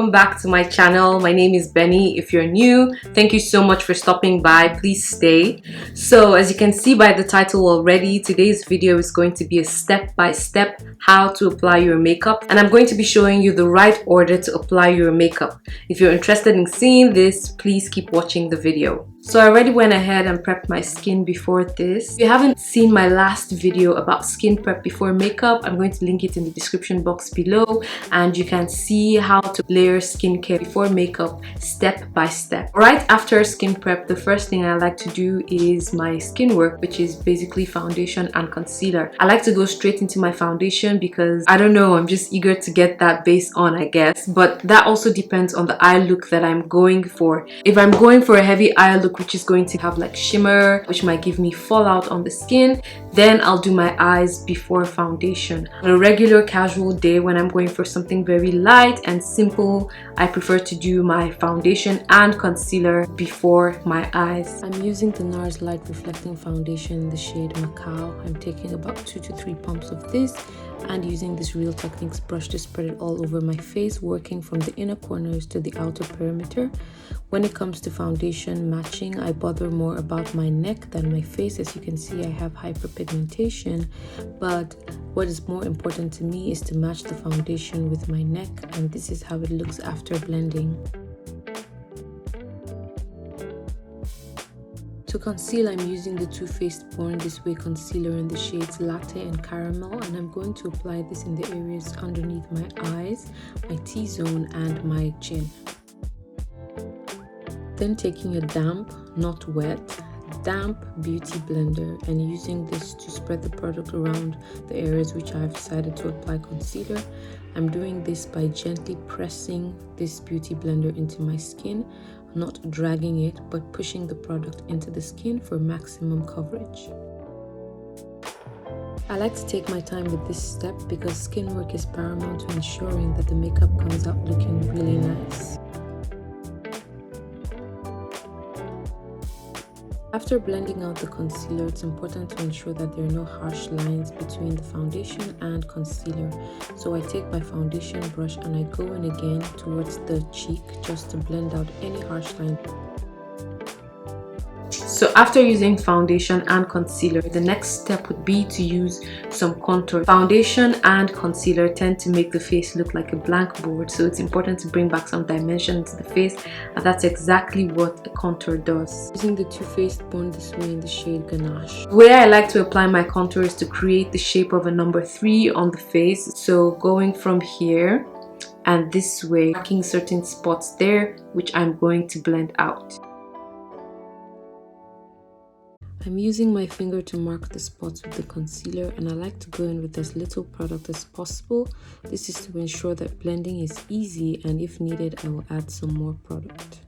welcome back to my channel. My name is Benny. If you're new, thank you so much for stopping by. Please stay. So as you can see by the title already, today's video is going to be a step-by-step how to apply your makeup, and I'm going to be showing you the right order to apply your makeup. If you're interested in seeing this, please keep watching the video. So I already went ahead and prepped my skin before this. If you haven't seen my last video about skin prep before makeup, I'm going to link it in the description box below, and you can see how to layer skincare before makeup step by step. Right after skin prep, the first thing I like to do is my skin work, which is basically foundation and concealer. I like to go straight into my foundation because I don't know, I'm just eager to get that base on, I guess. But that also depends on the eye look that I'm going for. If I'm going for a heavy eye look, which is going to have like shimmer, which might give me fallout on the skin, then I'll do my eyes before foundation. On a regular casual day when I'm going for something very light and simple, I prefer to do my foundation and concealer before my eyes. I'm using the NARS Light Reflecting Foundation in the shade Macao. I'm taking about 2 to 3 pumps of this and using this Real Techniques brush to spread it all over my face, working from the inner corners to the outer perimeter. When it comes to foundation matching, I bother more about my neck than my face. As you can see, I have hyperpigmentation, but what is more important to me is to match the foundation with my neck, and this is how it looks after blending. To conceal, I'm using the Too Faced Born This Way concealer in the shades Latte and Caramel, and I'm going to apply this in the areas underneath my eyes, my T-zone and my chin. Then taking a damp, not wet, damp beauty blender and using this to spread the product around the areas which I've decided to apply concealer. I'm doing this by gently pressing this beauty blender into my skin, not dragging it, but pushing the product into the skin for maximum coverage. I like to take my time with this step because skin work is paramount to ensuring that the makeup comes out looking really nice. After blending out the concealer, it's important to ensure that there are no harsh lines between the foundation and concealer. So I take my foundation brush and I go in again towards the cheek just to blend out any harsh line. So after using foundation and concealer, the next step would be to use some contour. Foundation and concealer tend to make the face look like a blank board, so it's important to bring back some dimension to the face, and that's exactly what a contour does. Using the Too Faced Born This Way in the shade Ganache. The way I like to apply my contour is to create the shape of a number 3 on the face. So going from here and this way, marking certain spots there, which I'm going to blend out. I'm using my finger to mark the spots with the concealer, and I like to go in with as little product as possible. This is to ensure that blending is easy, and if needed, I will add some more product.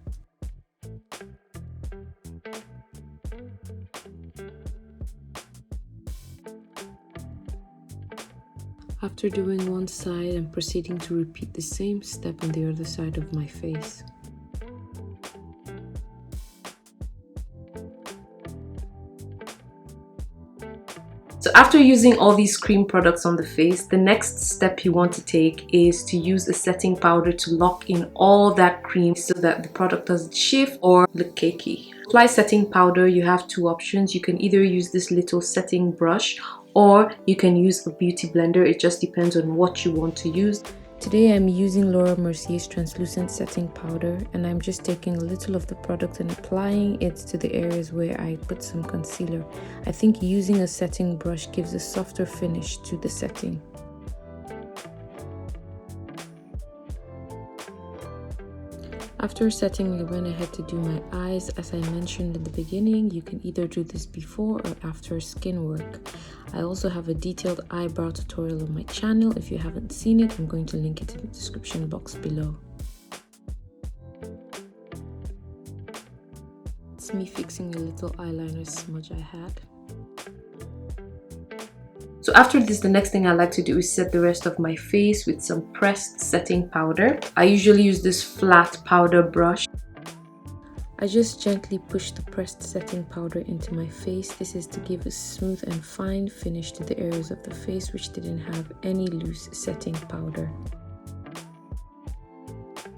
After doing one side, I'm proceeding to repeat the same step on the other side of my face. So after using all these cream products on the face, the next step you want to take is to use a setting powder to lock in all that cream so that the product doesn't shift or look cakey. To apply setting powder, you have 2 options. You can either use this little setting brush or you can use a beauty blender. It just depends on what you want to use. Today I'm using Laura Mercier's translucent setting powder, and I'm just taking a little of the product and applying it to the areas where I put some concealer. I think using a setting brush gives a softer finish to the setting. After setting, I went ahead to do my eyes. As I mentioned in the beginning, you can either do this before or after skin work. I also have a detailed eyebrow tutorial on my channel. If you haven't seen it, I'm going to link it in the description box below. It's me fixing a little eyeliner smudge I had. So after this, the next thing I like to do is set the rest of my face with some pressed setting powder. I usually use this flat powder brush. I just gently push the pressed setting powder into my face. This is to give a smooth and fine finish to the areas of the face which didn't have any loose setting powder.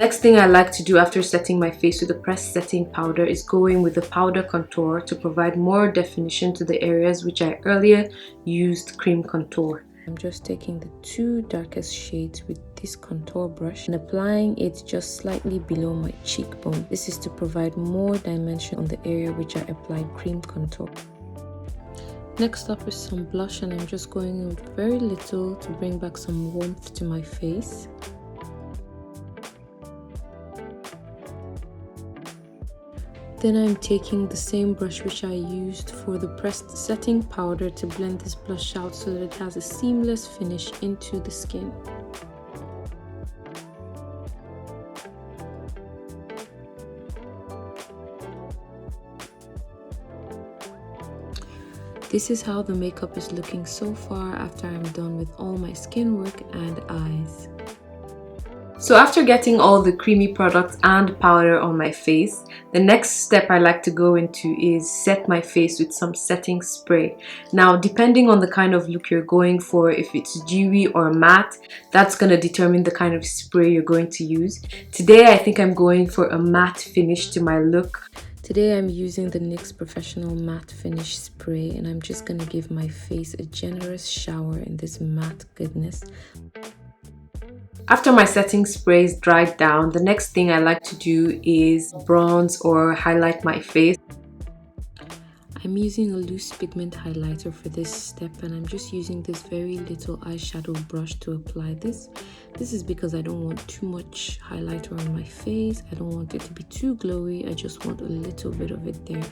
Next thing I like to do after setting my face with the pressed setting powder is go in with the powder contour to provide more definition to the areas which I earlier used cream contour. I'm just taking the two darkest shades with this contour brush and applying it just slightly below my cheekbone. This is to provide more dimension on the area which I applied cream contour. Next up is some blush, and I'm just going in with very little to bring back some warmth to my face. Then I'm taking the same brush which I used for the pressed setting powder to blend this blush out so that it has a seamless finish into the skin. This is how the makeup is looking so far after I'm done with all my skin work and eyes. So after getting all the creamy products and powder on my face, the next step I like to go into is set my face with some setting spray. Now, depending on the kind of look you're going for, if it's dewy or matte, that's going to determine the kind of spray you're going to use. Today, I think I'm going for a matte finish to my look. Today I'm using the NYX Professional Matte Finish Spray, and I'm just going to give my face a generous shower in this matte goodness. After my setting sprays dried down, the next thing I like to do is bronze or highlight my face. I'm using a loose pigment highlighter for this step, and I'm just using this very little eyeshadow brush to apply this. This is because I don't want too much highlighter on my face. I don't want it to be too glowy. I just want a little bit of it there.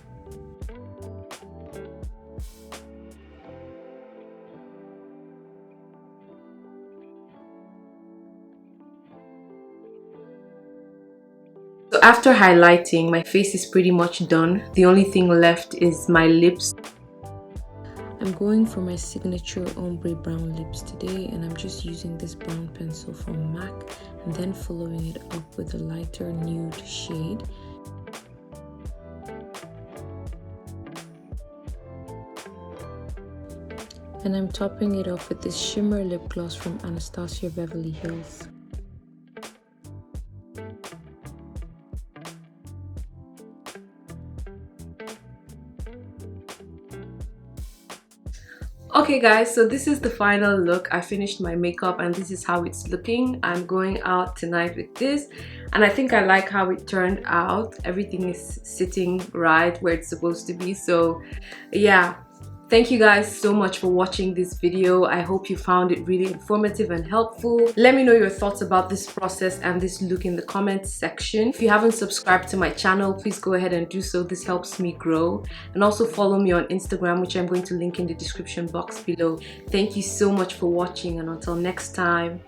So after highlighting, my face is pretty much done. The only thing left is my lips. I'm going for my signature ombre brown lips today, and I'm just using this brown pencil from MAC and then following it up with a lighter nude shade. And I'm topping it off with this shimmer lip gloss from Anastasia Beverly Hills. Okay guys, so this is the final look. I finished my makeup and this is how it's looking. I'm going out tonight with this, and I think I like how it turned out. Everything is sitting right where it's supposed to be. So yeah, thank you guys so much for watching this video. I hope you found it really informative and helpful. Let me know your thoughts about this process and this look in the comments section. If you haven't subscribed to my channel, please go ahead and do so. This helps me grow. And also follow me on Instagram, which I'm going to link in the description box below. Thank you so much for watching, and until next time.